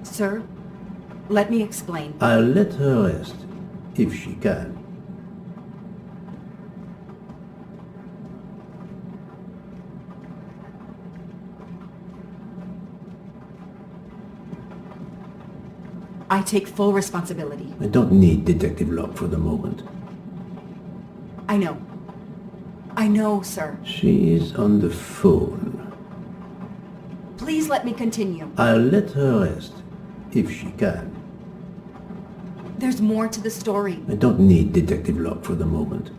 Sir, let me explain. I'll let her rest, if she can. I take full responsibility. I don't need Detective Locke for the moment. I know. I know, sir. She is on the phone. Please let me continue. I'll let her rest, if she can. There's more to the story. I don't need Detective Locke for the moment.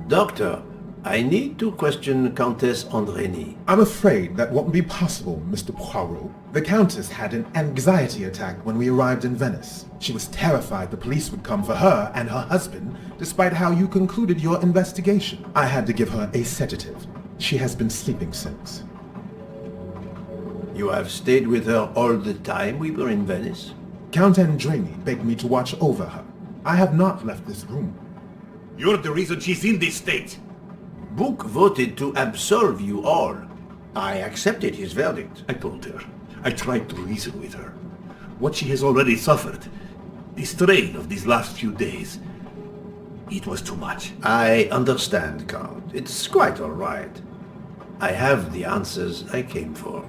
Doctor, I need to question Countess Andrény. I'm afraid that won't be possible, Mr. Poirot. The Countess had an anxiety attack when we arrived in Venice. She was terrified the police would come for her and her husband, despite how you concluded your investigation. I had to give her a sedative. She has been sleeping since. You have stayed with her all the time we were in Venice? Count Andrény begged me to watch over her. I have not left this room. You're the reason she's in this state. Book voted to absolve you all. I accepted his verdict. I told her. I tried to reason with her. What she has already suffered, the strain of these last few days, it was too much. I understand, Count. It's quite all right. I have the answers I came for.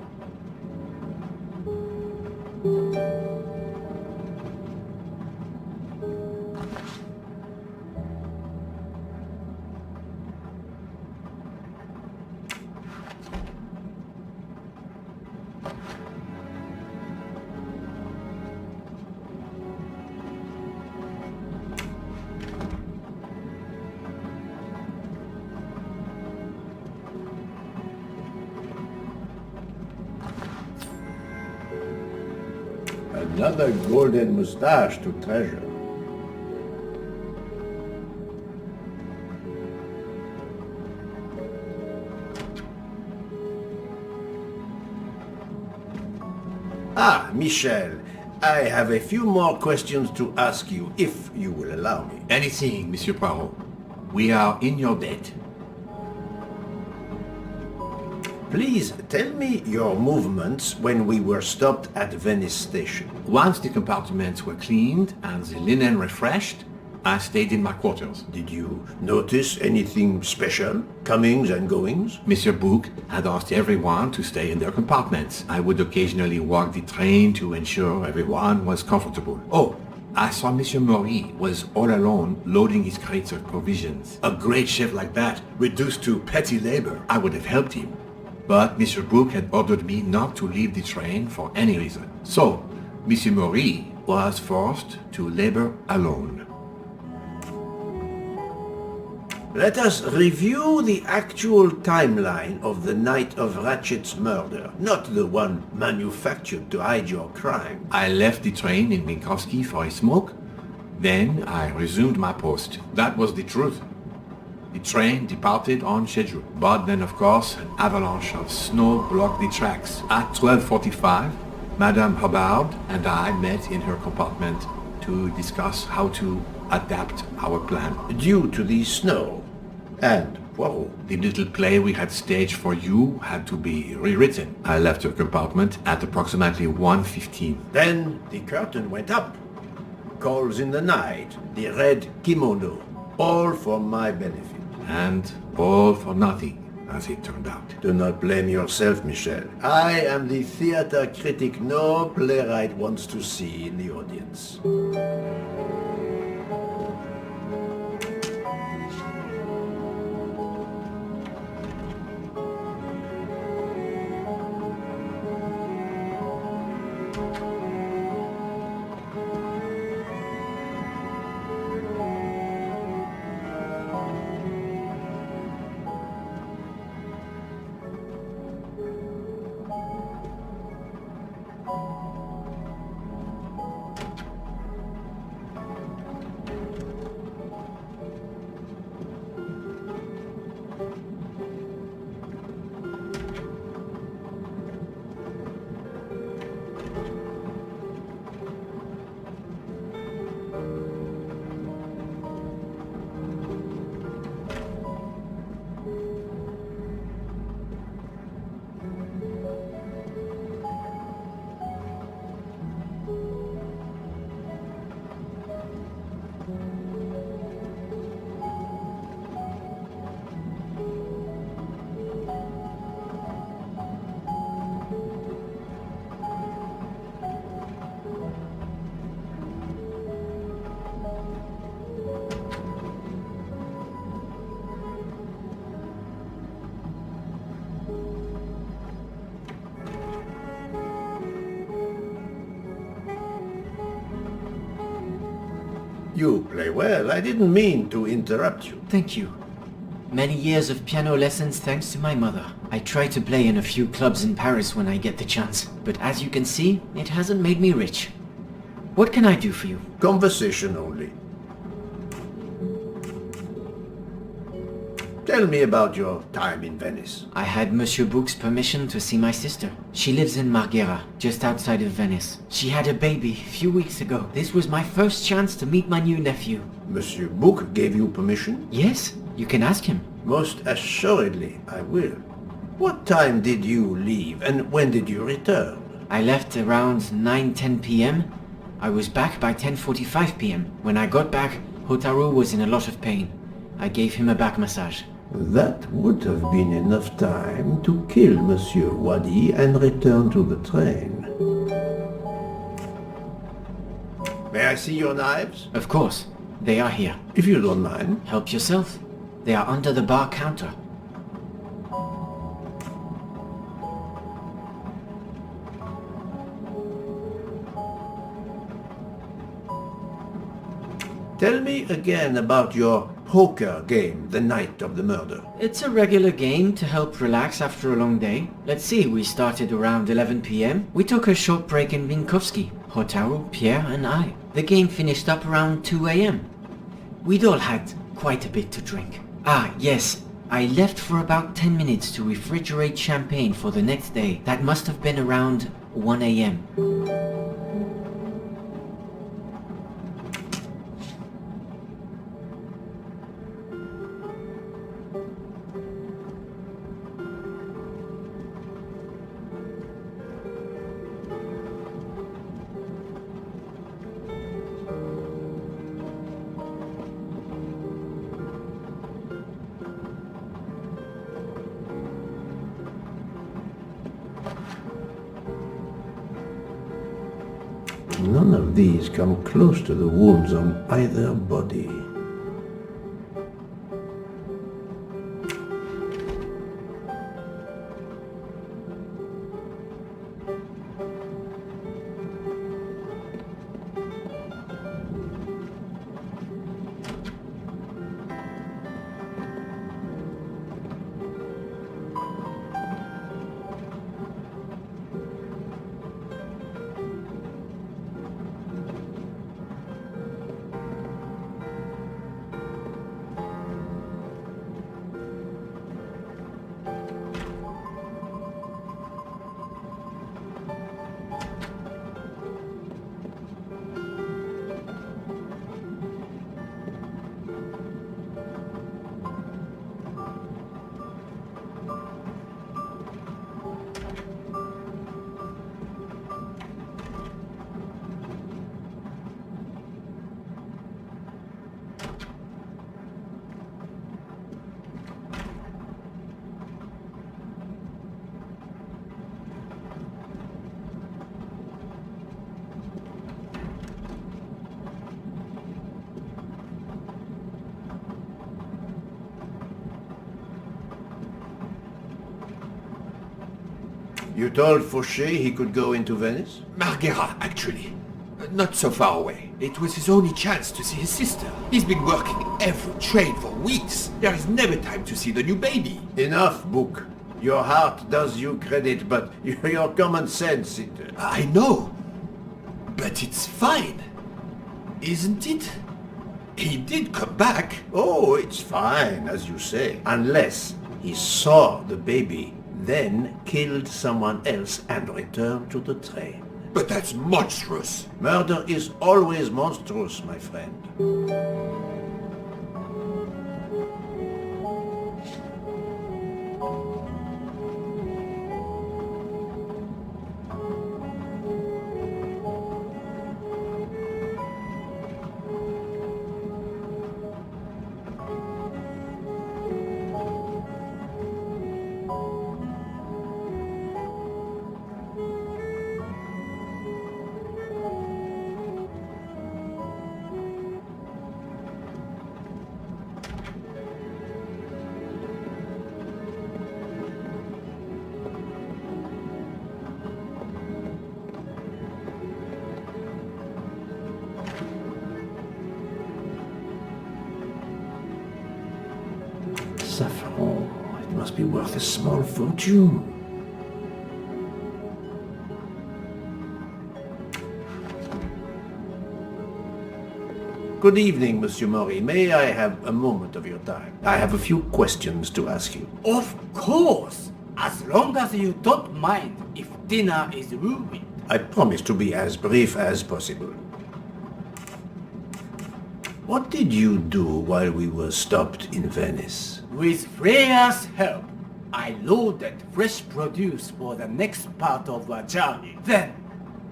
Another golden mustache to treasure. Ah, Michel, I have a few more questions to ask you, if you will allow me. Anything, Monsieur Poirot. We are in your debt. Please tell me your movements when we were stopped at Venice Station. Once the compartments were cleaned and the linen refreshed, I stayed in my quarters. Did you notice anything special? Comings and goings? Monsieur Bouc had asked everyone to stay in their compartments. I would occasionally walk the train to ensure everyone was comfortable. Oh, I saw Monsieur Maury was all alone loading his crates of provisions. A great chef like that, reduced to petty labor, I would have helped him. But Monsieur Brooke had ordered me not to leave the train for any reason. So, Monsieur Maury was forced to labor alone. Let us review the actual timeline of the night of Ratchet's murder, not the one manufactured to hide your crime. I left the train in Minkowski for a smoke. Then I resumed my post. That was the truth. The train departed on schedule. But then, of course, an avalanche of snow blocked the tracks. At 12:45, Madame Hubbard and I met in her compartment to discuss how to adapt our plan. Due to the snow and Poirot. The little play we had staged for you had to be rewritten. I left her compartment at approximately 1:15. Then the curtain went up. Calls in the night, the red kimono, all for my benefit. And all for nothing, as it turned out. Do not blame yourself, Michel. I am the theater critic no playwright wants to see in the audience. You play well. I didn't mean to interrupt you. Thank you. Many years of piano lessons thanks to my mother. I try to play in a few clubs in Paris when I get the chance, but as you can see, it hasn't made me rich. What can I do for you? Conversation only. Tell me about your time in Venice. I had Monsieur Bouc's permission to see my sister. She lives in Marghera, just outside of Venice. She had a baby a few weeks ago. This was my first chance to meet my new nephew. Monsieur Bouc gave you permission? Yes, you can ask him. Most assuredly, I will. What time did you leave and when did you return? I left around 9-10 p.m. I was back by 10:45 p.m. When I got back, Hotaru was in a lot of pain. I gave him a back massage. That would have been enough time to kill Monsieur Wadi and return to the train. May I see your knives? Of course, they are here. If you don't mind. Help yourself. They are under the bar counter. Tell me again about your poker game the night of the murder. It's a regular game to help relax after a long day. Let's see, we started around 11 p.m. We took a short break in Minkowski, Hotaru, Pierre and I. The game finished up around 2 a.m. We'd all had quite a bit to drink. Ah, yes, I left for about 10 minutes to refrigerate champagne for the next day. That must have been around 1 a.m. of these come close to the wounds on either body. You told Fauché he could go into Venice? Marguerite, actually. Not so far away. It was his only chance to see his sister. He's been working every train for weeks. There is never time to see the new baby. Enough, Book. Your heart does you credit, but your common sense, it... I know. But it's fine. Isn't it? He did come back. Oh, it's fine, as you say. Unless he saw the baby, then killed someone else and returned to the train. But that's monstrous. Murder is always monstrous, my friend. Saffron. It must be worth a small fortune. Good evening, Monsieur Maury. May I have a moment of your time? I have a few questions to ask you. Of course, as long as you don't mind if dinner is ruined. I promise to be as brief as possible. What did you do while we were stopped in Venice? With Freya's help, I loaded fresh produce for the next part of our journey. Then,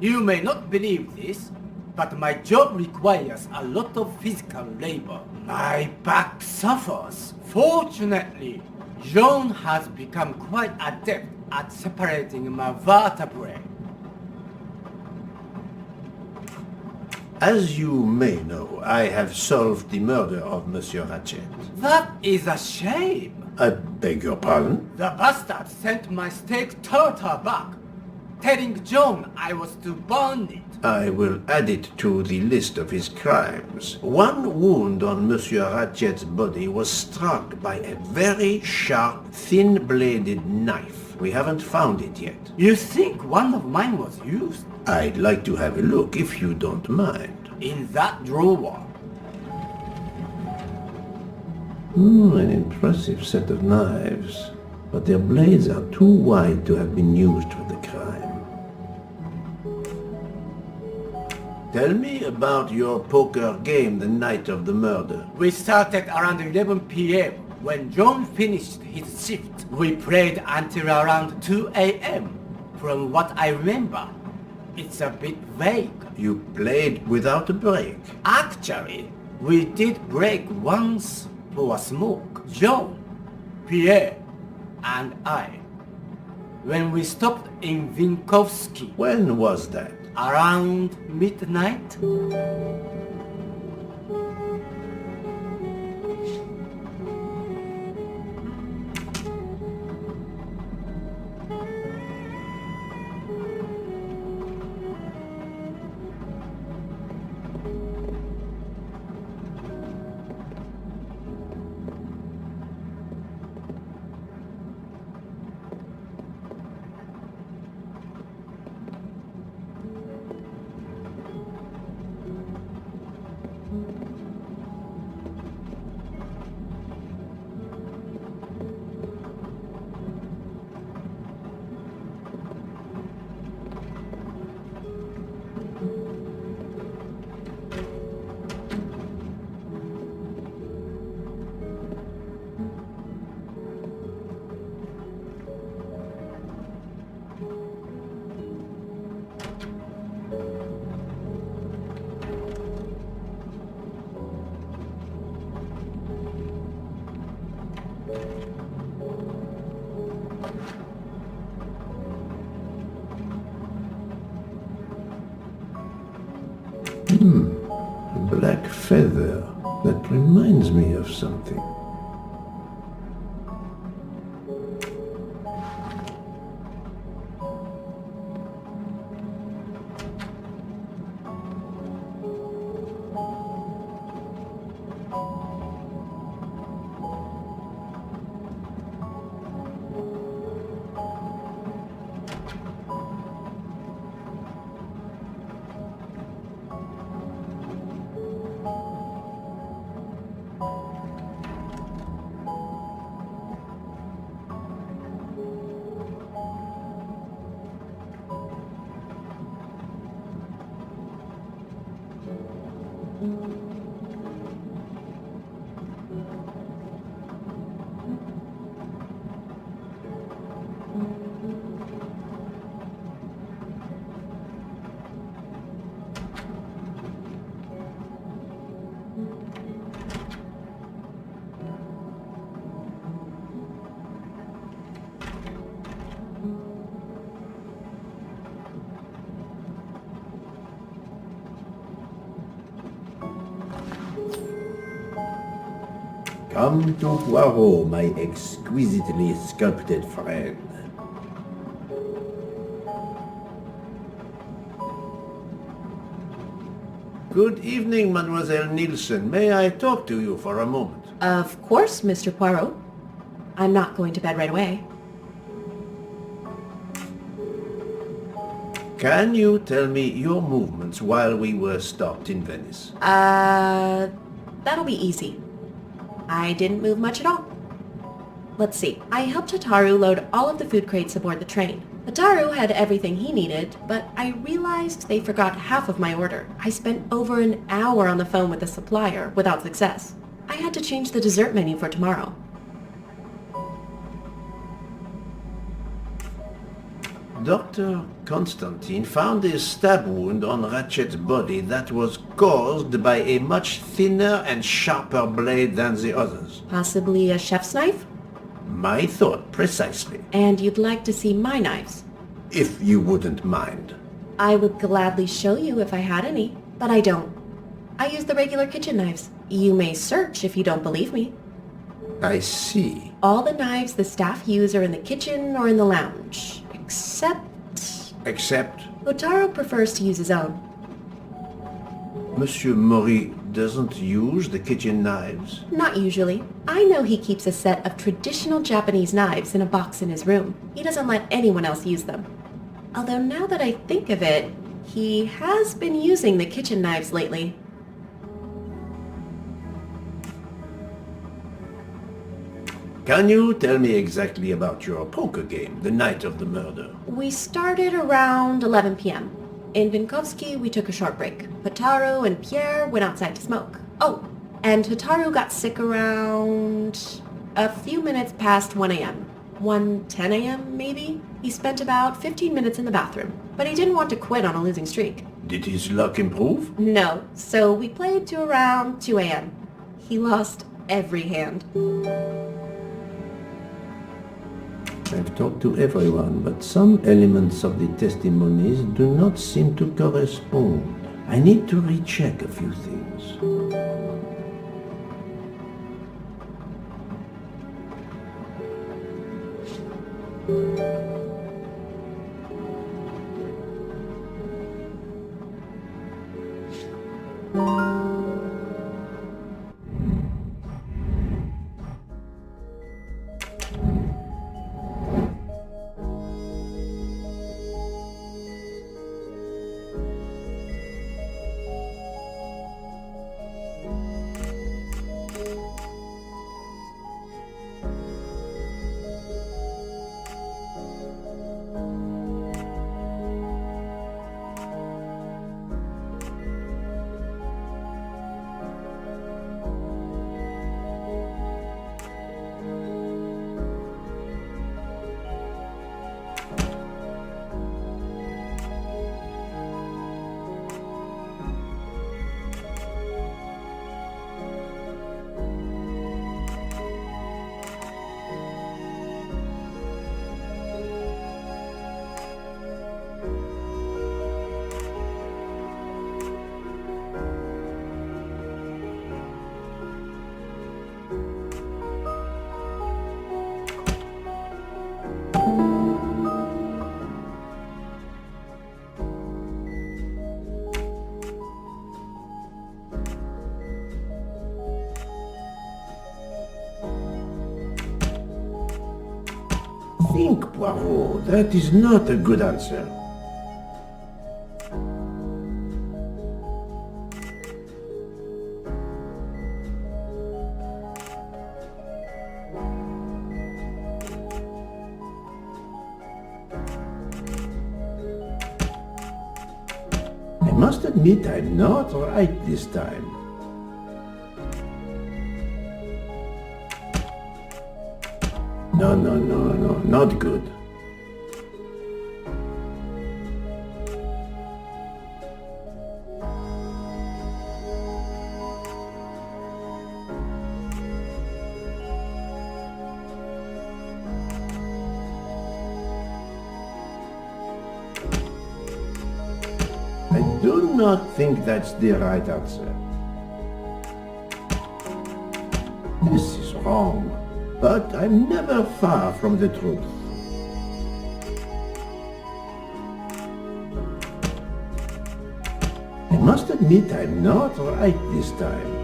you may not believe this, but my job requires a lot of physical labor. My back suffers. Fortunately, John has become quite adept at separating my vertebrae. As you may know, I have solved the murder of Monsieur Ratchet. That is a shame. I beg your pardon? The bastard sent my steak tartar back, telling John I was to burn it. I will add it to the list of his crimes. One wound on Monsieur Ratchet's body was struck by a very sharp, thin-bladed knife. We haven't found it yet. You think one of mine was used? I'd like to have a look if you don't mind. In that drawer. An impressive set of knives, but their blades are too wide to have been used for the crime. Tell me about your poker game the night of the murder. We started around 11 p.m. When John finished his shift. We played until around 2 a.m. From what I remember, it's a bit vague. You played without a break. Actually, we did break once for a smoke. John, Pierre, and I. When we stopped in Vinkovsky. When was that? around midnight? A black feather. That reminds me of something. Come to Poirot, my exquisitely sculpted friend. Good evening, Mademoiselle Nielsen. May I talk to you for a moment? Of course, Mr. Poirot. I'm not going to bed right away. Can you tell me your movements while we were stopped in Venice? That'll be easy. I didn't move much at all. Let's see. I helped Hotaru load all of the food crates aboard the train. Hotaru had everything he needed, but I realized they forgot half of my order. I spent over an hour on the phone with the supplier without success. I had to change the dessert menu for tomorrow. Dr. Constantine found a stab wound on Ratchet's body that was caused by a much thinner and sharper blade than the others. Possibly a chef's knife? My thought, precisely. And you'd like to see my knives? If you wouldn't mind. I would gladly show you if I had any, but I don't. I use the regular kitchen knives. You may search if you don't believe me. I see. All the knives the staff use are in the kitchen or in the lounge. Except? Hotaru prefers to use his own. Monsieur Mori doesn't use the kitchen knives? Not usually. I know he keeps a set of traditional Japanese knives in a box in his room. He doesn't let anyone else use them. Although now that I think of it, he has been using the kitchen knives lately. Can you tell me exactly about your poker game the night of the murder? We started around 11 p.m. In Vinkovsky, we took a short break. Hotaru and Pierre went outside to smoke. Oh, and Hotaru got sick around a few minutes past 1 a.m. 1:10 a.m. maybe? He spent about 15 minutes in the bathroom, but he didn't want to quit on a losing streak. Did his luck improve? No, so we played to around 2 a.m. He lost every hand. I've talked to everyone, but some elements of the testimonies do not seem to correspond. I need to recheck a few things. Think, Poirot. That is not a good answer. I must admit I'm not right this time. No, not good. I do not think that's the right answer. This is wrong. But I'm never far from the truth. I must admit I'm not right this time.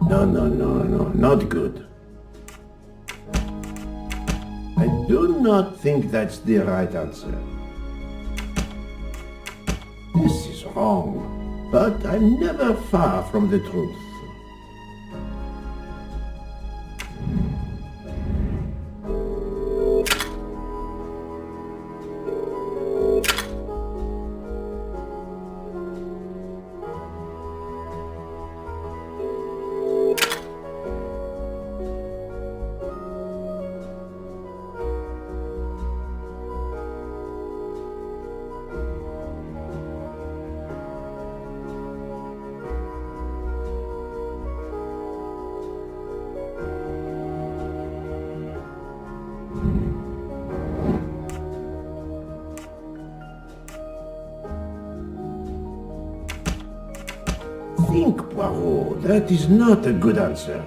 No, not good. I do not think that's the right answer. This is wrong, but I'm never far from the truth. Think, Poirot. That is not a good answer.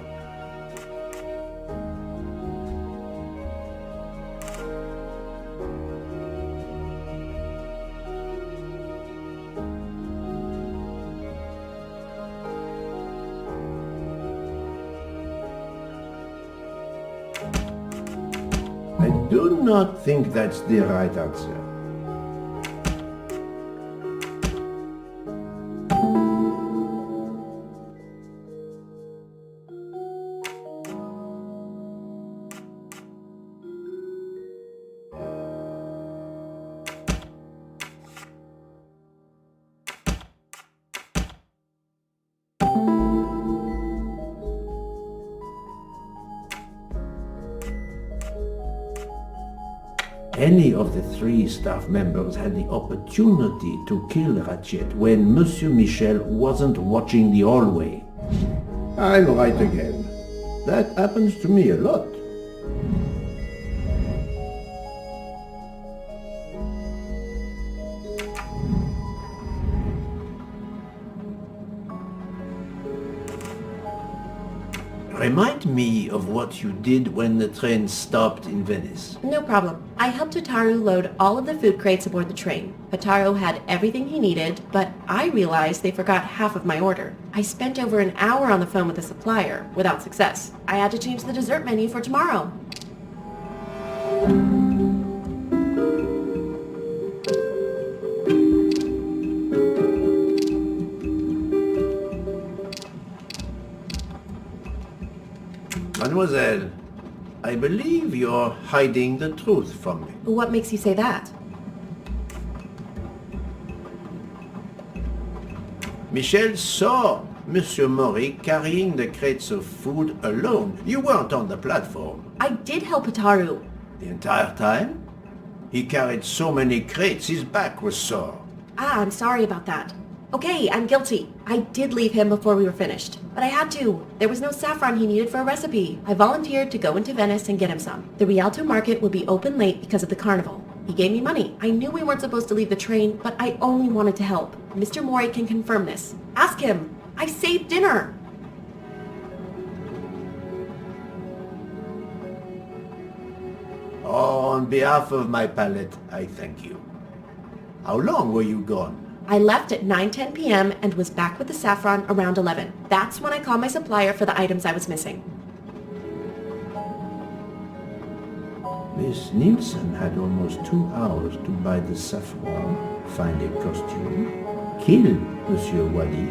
I do not think that's the right answer. Any of the three staff members had the opportunity to kill Ratchet when Monsieur Michel wasn't watching the hallway. I'm right again. That happens to me a lot. Remind me of what you did when the train stopped in Venice. No problem. I helped Hotaru load all of the food crates aboard the train. Hotaru had everything he needed, but I realized they forgot half of my order. I spent over an hour on the phone with the supplier, without success. I had to change the dessert menu for tomorrow. Mademoiselle, I believe you're hiding the truth from me. What makes you say that? Michel saw Monsieur Mori carrying the crates of food alone. You weren't on the platform. I did help Hotaru. The entire time? He carried so many crates, his back was sore. I'm sorry about that. Okay, I'm guilty. I did leave him before we were finished. But I had to. There was no saffron he needed for a recipe. I volunteered to go into Venice and get him some. The Rialto market would be open late because of the carnival. He gave me money. I knew we weren't supposed to leave the train, but I only wanted to help. Mr. Mori can confirm this. Ask him. I saved dinner. Oh, on behalf of my palate, I thank you. How long were you gone? I left at 9:10 p.m. and was back with the saffron around 11. That's when I called my supplier for the items I was missing. Miss Nielsen had almost 2 hours to buy the saffron, find a costume, kill Monsieur Wadi,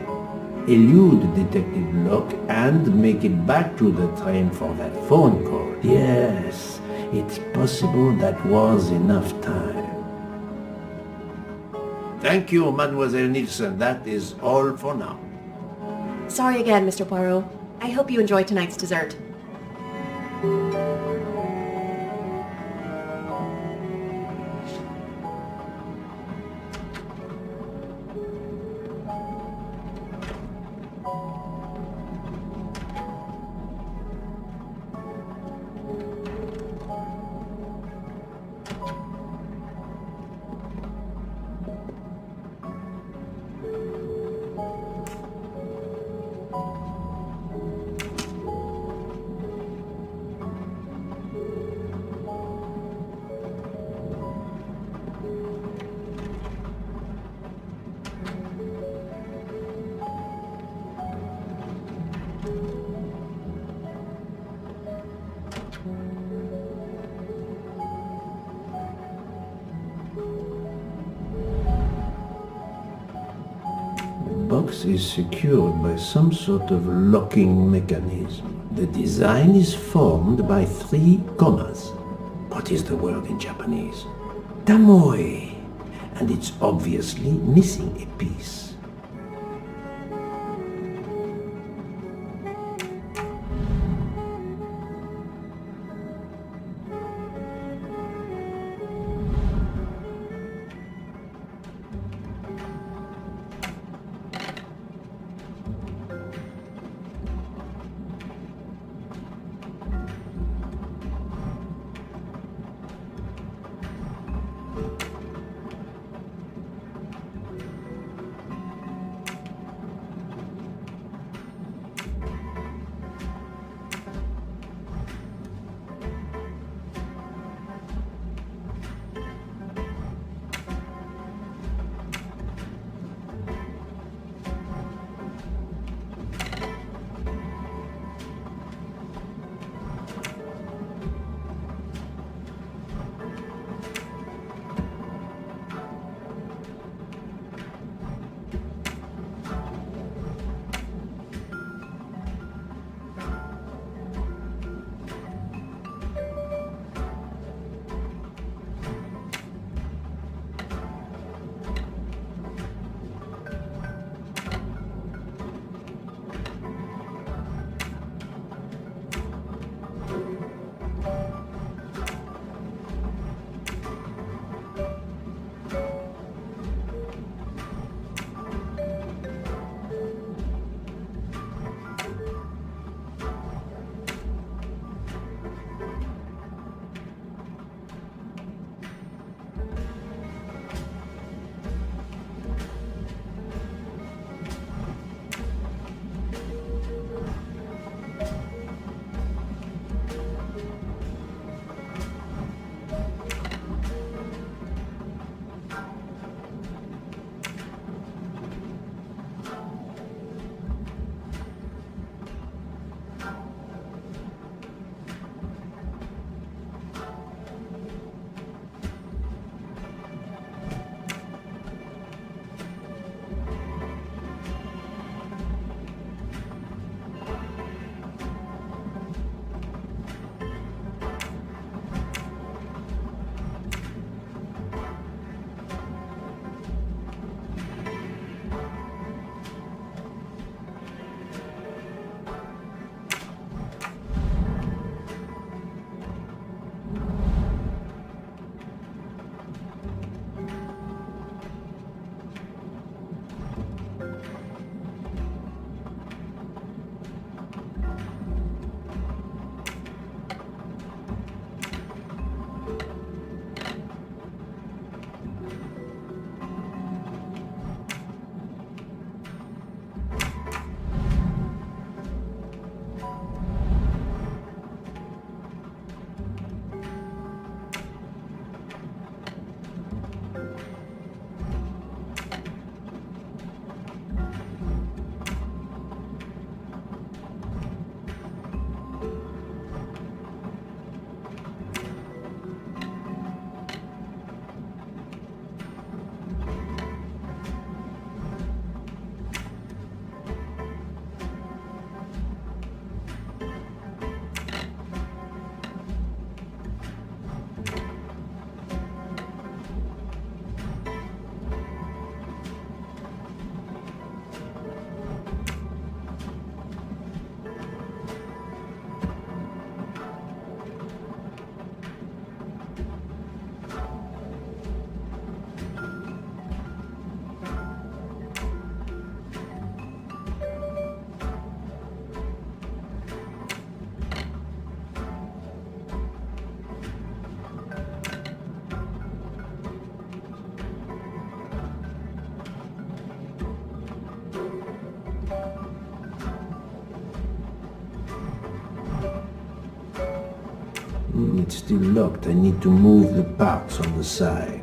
elude Detective Locke, and make it back to the train for that phone call. Yes, it's possible that was enough time. Thank you, Mademoiselle Nielsen. That is all for now. Sorry again, Mr. Poirot. I hope you enjoy tonight's dessert. The box is secured by some sort of locking mechanism. The design is formed by 3 commas. What is the word in Japanese? Tamoe. And it's obviously missing a piece. It's still locked. I need to move the parts on the side.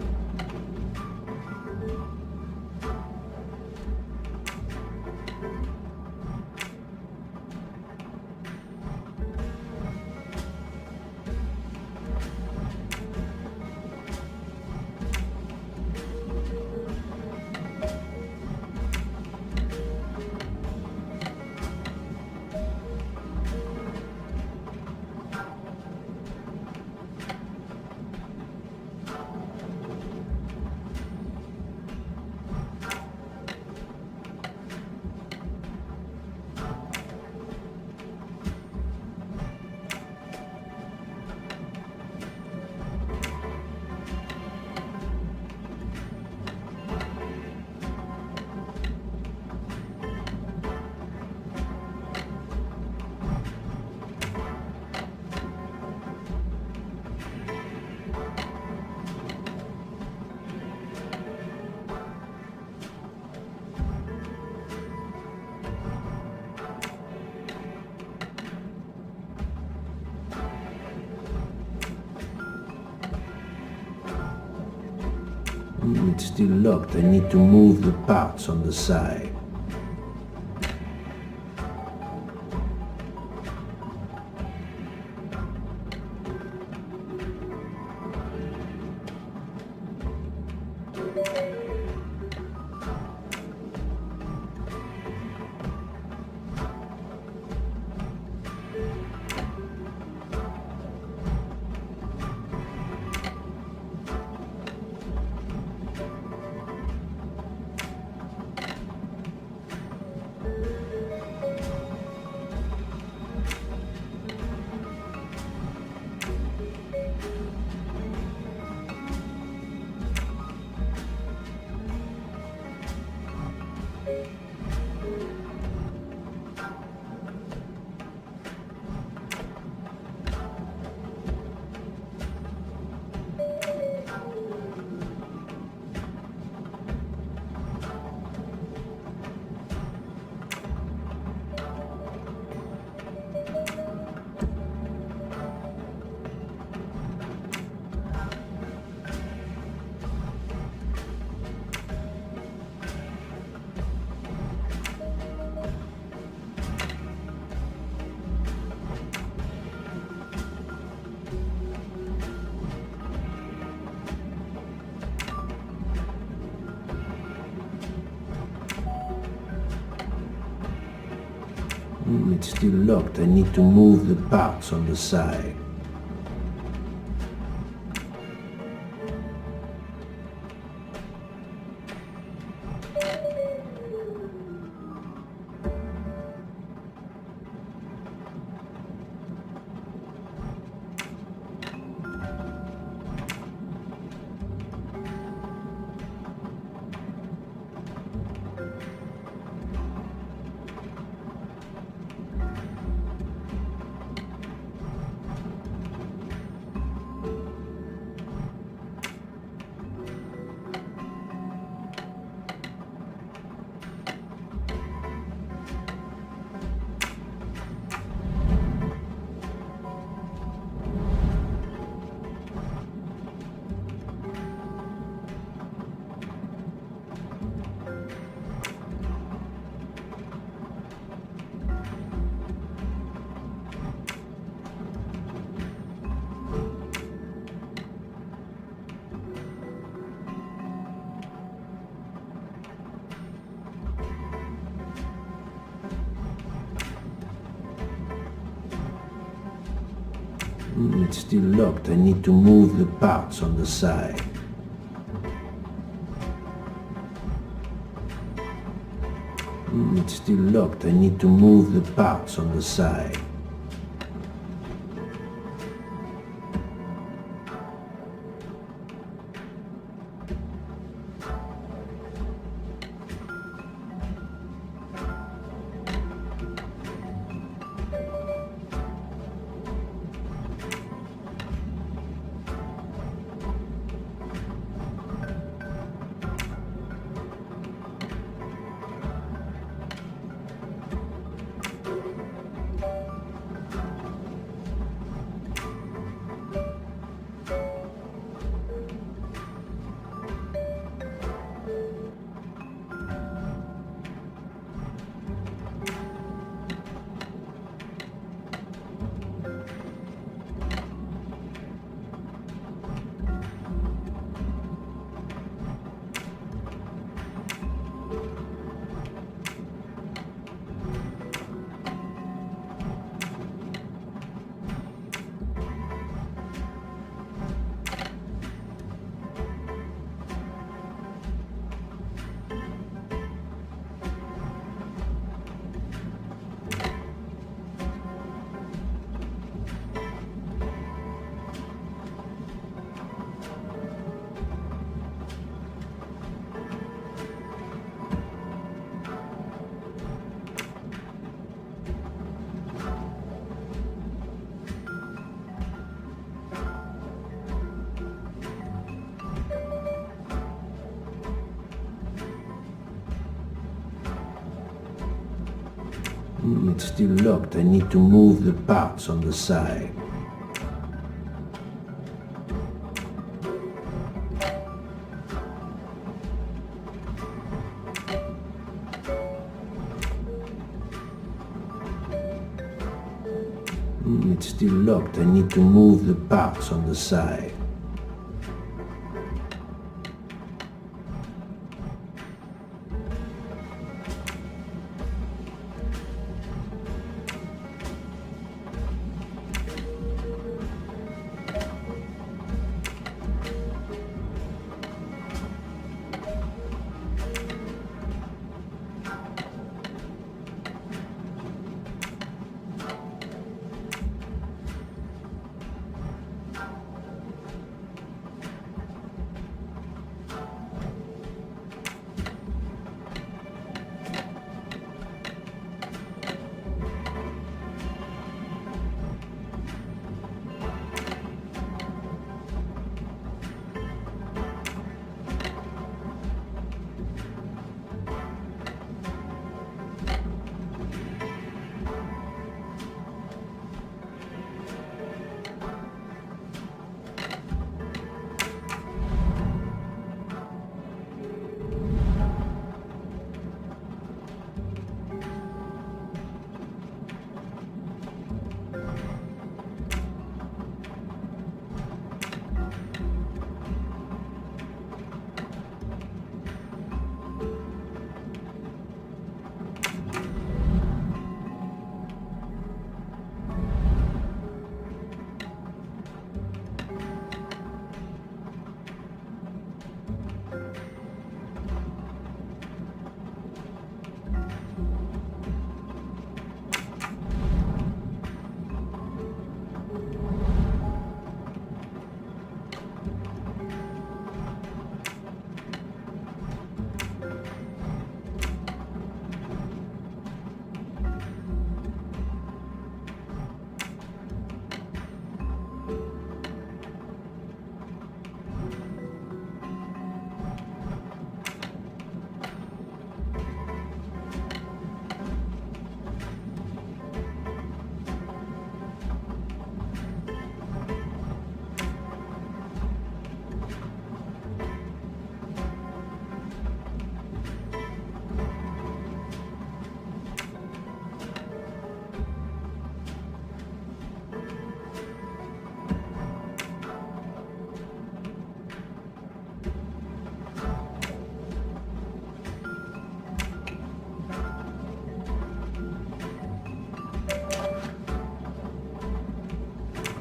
It's still locked. I need to move the parts on the side. It's still locked. I need to move the parts on the side. It's still locked. I need to move the parts on the side. It's still locked. I need to move the parts on the side. It's still locked. I need to move the parts on the side. It's still locked. I need to move the parts on the side.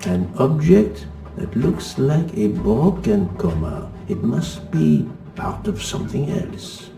An object that looks like a broken comma. It must be part of something else.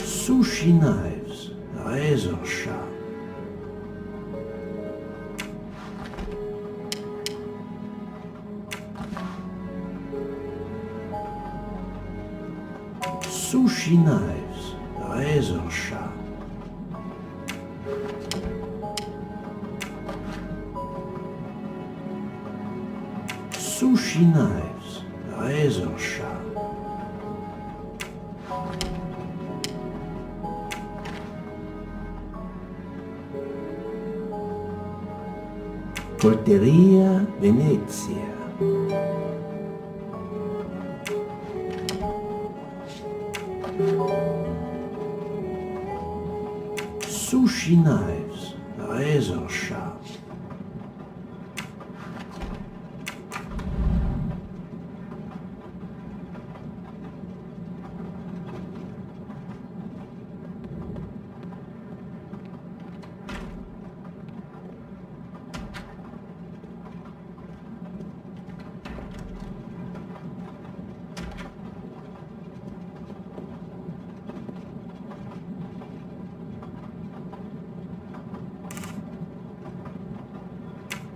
Sushi knives, razor sharp. Sushi knives, razor sharp. Sushi knives, razor sharp. Colteria Venezia. Sushi knives, razor sharp.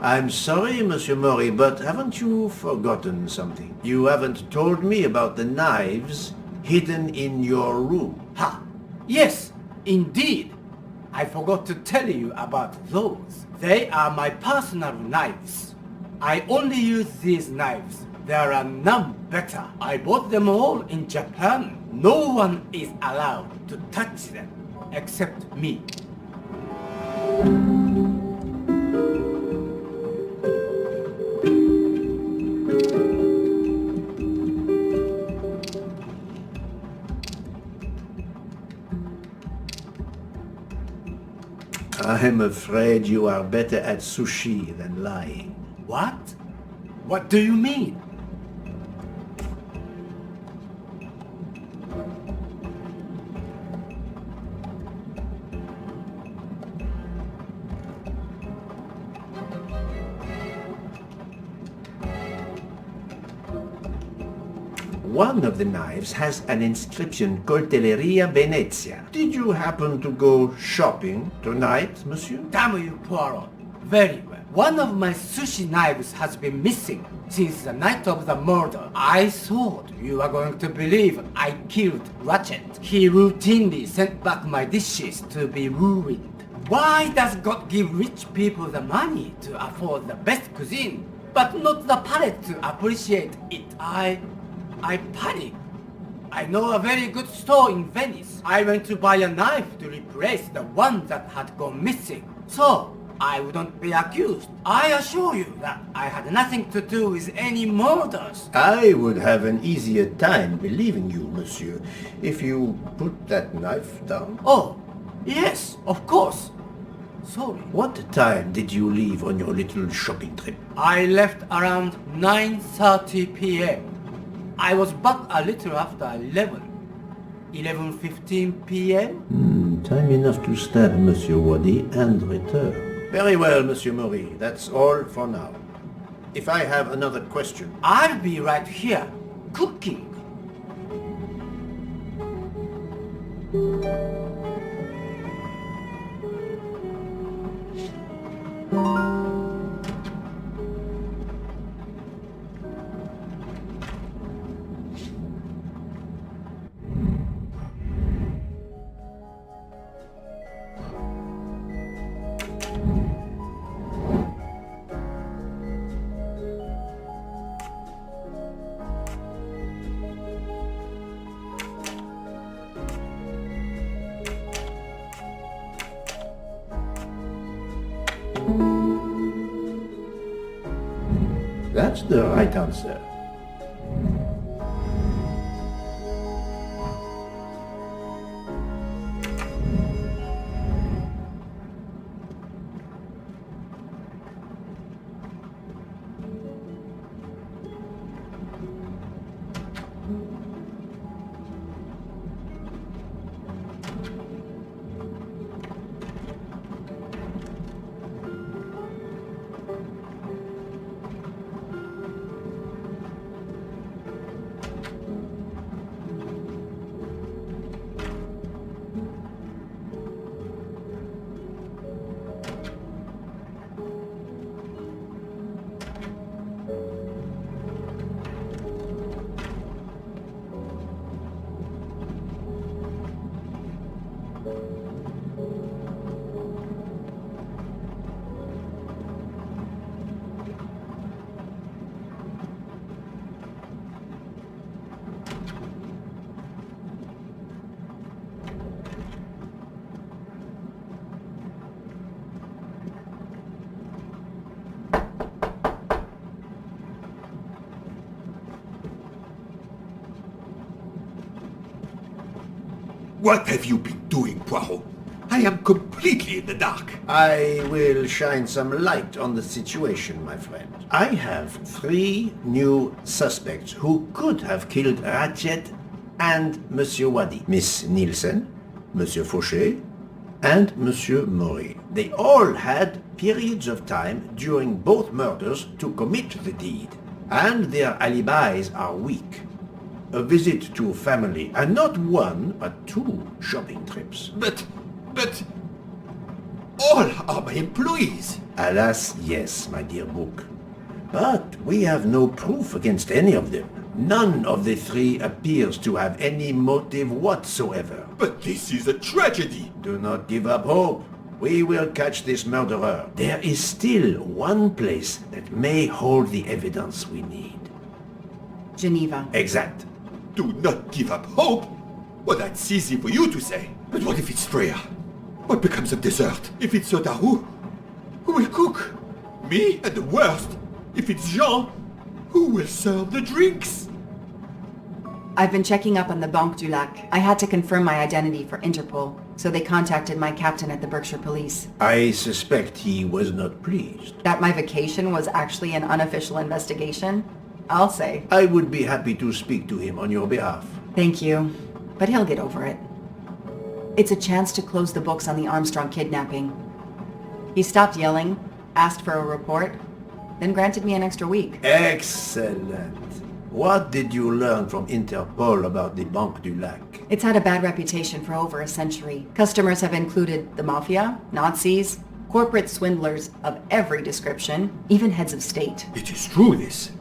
I'm sorry, Monsieur Mori, but haven't you forgotten something? You haven't told me about the knives hidden in your room. Ha! Yes, indeed. I forgot to tell you about those. They are my personal knives. I only use these knives. There are none better. I bought them all in Japan. No one is allowed to touch them, except me. I'm afraid you are better at sushi than lying. What? What do you mean? One of the knives has an inscription, Coltelleria Venezia. Did you happen to go shopping tonight, monsieur? Damn you, Poirot. Very well. One of my sushi knives has been missing since the night of the murder. I thought you were going to believe I killed Ratchet. He routinely sent back my dishes to be ruined. Why does God give rich people the money to afford the best cuisine, but not the palate to appreciate it? I panicked. I know a very good store in Venice. I went to buy a knife to replace the one that had gone missing, so I wouldn't be accused. I assure you that I had nothing to do with any murders. I would have an easier time believing you, monsieur, if you put that knife down. Oh, yes, of course. Sorry. What time did you leave on your little shopping trip? I left around 9:30 p.m. I was back a little after 11:15 p.m. Time enough to stab Monsieur Wadi and return. Very well, Monsieur Mori. That's all for now. If I have another question... I'll be right here, cooking. That's the right answer. What have you been doing, Poirot? I am completely in the dark. I will shine some light on the situation, my friend. I have 3 new suspects who could have killed Ratchet and Monsieur Wadi. Miss Nielsen, Monsieur Fauché, and Monsieur Mori. They all had periods of time during both murders to commit the deed, and their alibis are weak. A visit to family, and not 1, but 2 shopping trips. But... all are my employees. Alas, yes, my dear book. But we have no proof against any of them. None of the three appears to have any motive whatsoever. But this is a tragedy. Do not give up hope. We will catch this murderer. There is still one place that may hold the evidence we need. Geneva. Exact. Do not give up hope. Well, that's easy for you to say. But what if it's Freya? What becomes of dessert? If it's Sotaru, who will cook? Me? And the worst, if it's Jean, who will serve the drinks? I've been checking up on the Banque du Lac. I had to confirm my identity for Interpol, so they contacted my captain at the Berkshire Police. I suspect he was not pleased. That my vacation was actually an unofficial investigation? I'll say. I would be happy to speak to him on your behalf. Thank you, but he'll get over it. It's a chance to close the books on the Armstrong kidnapping. He stopped yelling, asked for a report, then granted me an extra week. Excellent. What did you learn from Interpol about the Banque du Lac? It's had a bad reputation for over a century. Customers have included the mafia, Nazis, corporate swindlers of every description, even heads of state. It is true, this.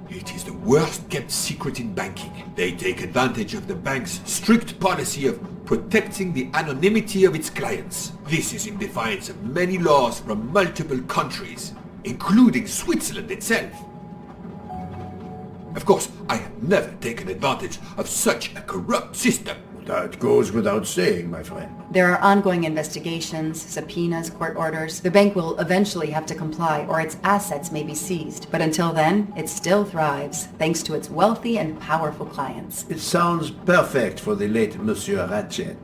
It is the worst kept secret in banking. They take advantage of the bank's strict policy of protecting the anonymity of its clients. This is in defiance of many laws from multiple countries, including Switzerland itself. Of course, I have never taken advantage of such a corrupt system. That goes without saying, my friend. There are ongoing investigations, subpoenas, court orders. The bank will eventually have to comply or its assets may be seized. But until then, it still thrives, thanks to its wealthy and powerful clients. It sounds perfect for the late Monsieur Ratchet.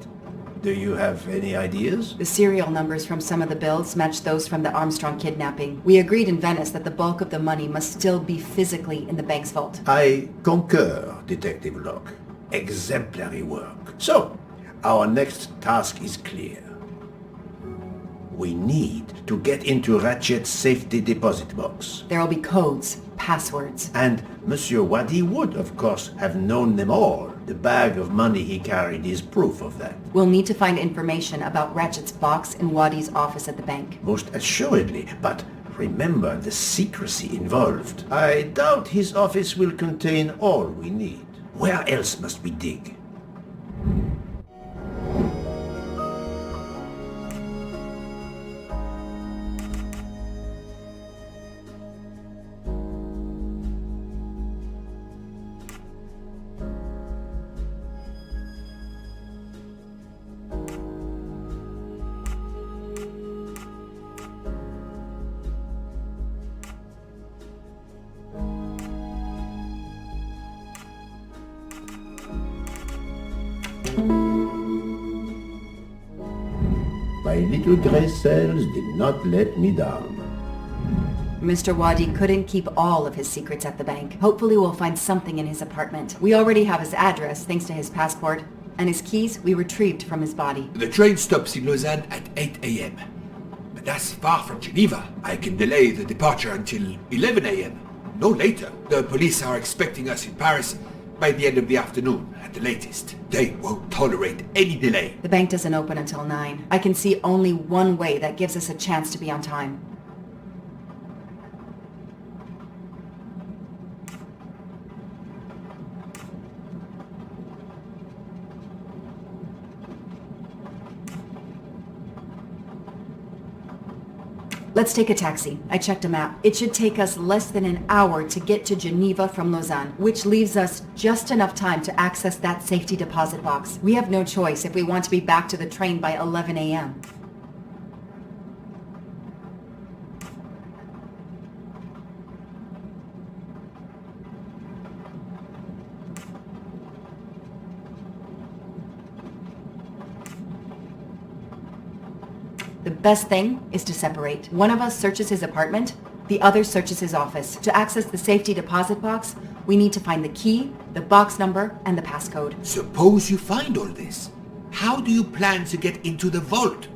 Do you have any ideas? The serial numbers from some of the bills match those from the Armstrong kidnapping. We agreed in Venice that the bulk of the money must still be physically in the bank's vault. I concur, Detective Locke. Exemplary work. So, our next task is clear. We need to get into Ratchet's safety deposit box. There'll be codes, passwords. And Monsieur Wadi would, of course, have known them all. The bag of money he carried is proof of that. We'll need to find information about Ratchet's box in Wadi's office at the bank. Most assuredly, but remember the secrecy involved. I doubt his office will contain all we need. Where else must we dig? My little gray cells did not let me down. Mr. Wadi couldn't keep all of his secrets at the bank. Hopefully we'll find something in his apartment. We already have his address thanks to his passport, and his keys we retrieved from his body. The train stops in Lausanne at 8 a.m. But that's far from Geneva. I can delay the departure until 11 a.m. No later. The police are expecting us in Paris by the end of the afternoon at the latest. They won't tolerate any delay. The bank doesn't open until 9. I can see only one way that gives us a chance to be on time. Let's take a taxi. I checked a map. It should take us less than an hour to get to Geneva from Lausanne, which leaves us just enough time to access that safety deposit box. We have no choice if we want to be back to the train by 11 a.m. The best thing is to separate. One of us searches his apartment, the other searches his office. To access the safety deposit box, we need to find the key, the box number, and the passcode. Suppose you find all this. How do you plan to get into the vault?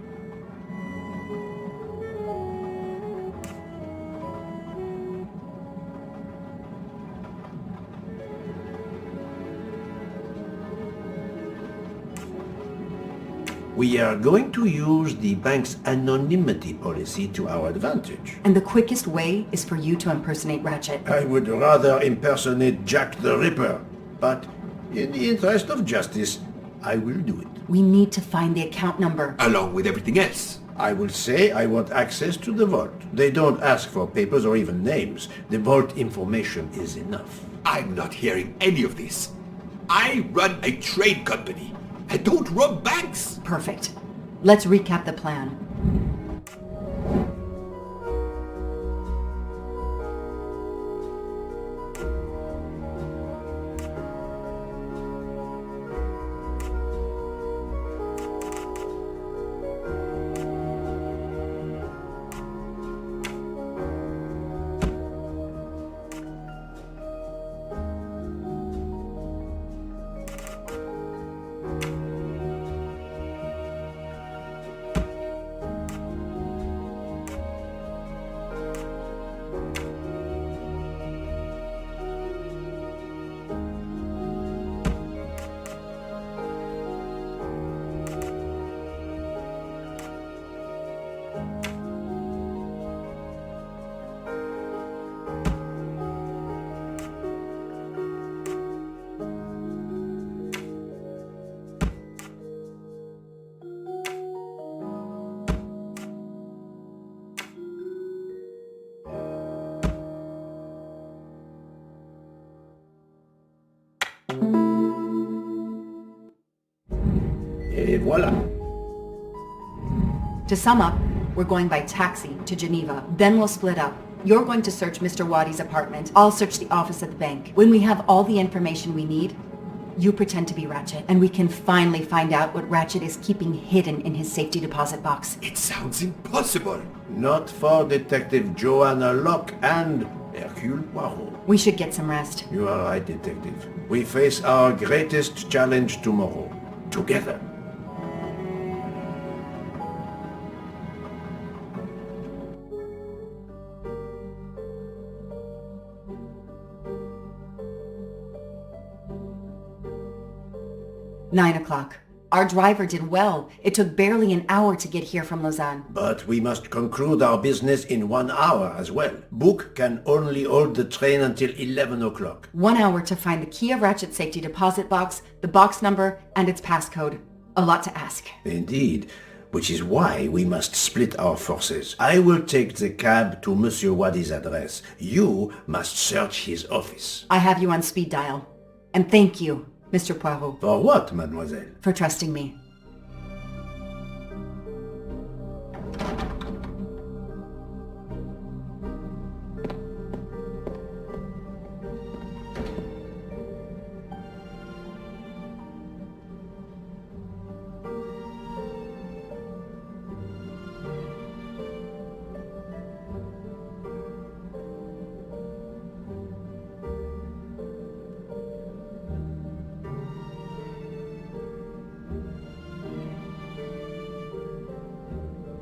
We are going to use the bank's anonymity policy to our advantage. And the quickest way is for you to impersonate Ratchet. I would rather impersonate Jack the Ripper, but in the interest of justice, I will do it. We need to find the account number. Along with everything else. I will say I want access to the vault. They don't ask for papers or even names. The vault information is enough. I'm not hearing any of this. I run a trade company. I don't rob banks. Perfect. Let's recap the plan. Et voilà. To sum up, we're going by taxi to Geneva. Then we'll split up. You're going to search Mr. Wadi's apartment. I'll search the office at the bank. When we have all the information we need, you pretend to be Ratchet, and we can finally find out what Ratchet is keeping hidden in his safety deposit box. It sounds impossible. Not for Detective Joanna Locke and Ercule Poirot. We should get some rest. You are right, Detective. We face our greatest challenge tomorrow. Together. Nine o'clock. Our driver did well. It took barely an hour to get here from Lausanne. But we must conclude our business in 1 hour as well. Book can only hold the train until 11 o'clock. 1 hour to find the key of Ratchet's safety deposit box, the box number, and its passcode. A lot to ask. Indeed, which is why we must split our forces. I will take the cab to Monsieur Wadi's address. You must search his office. I have you on speed dial. And thank you, Mr. Poirot, For what, mademoiselle? for trusting me.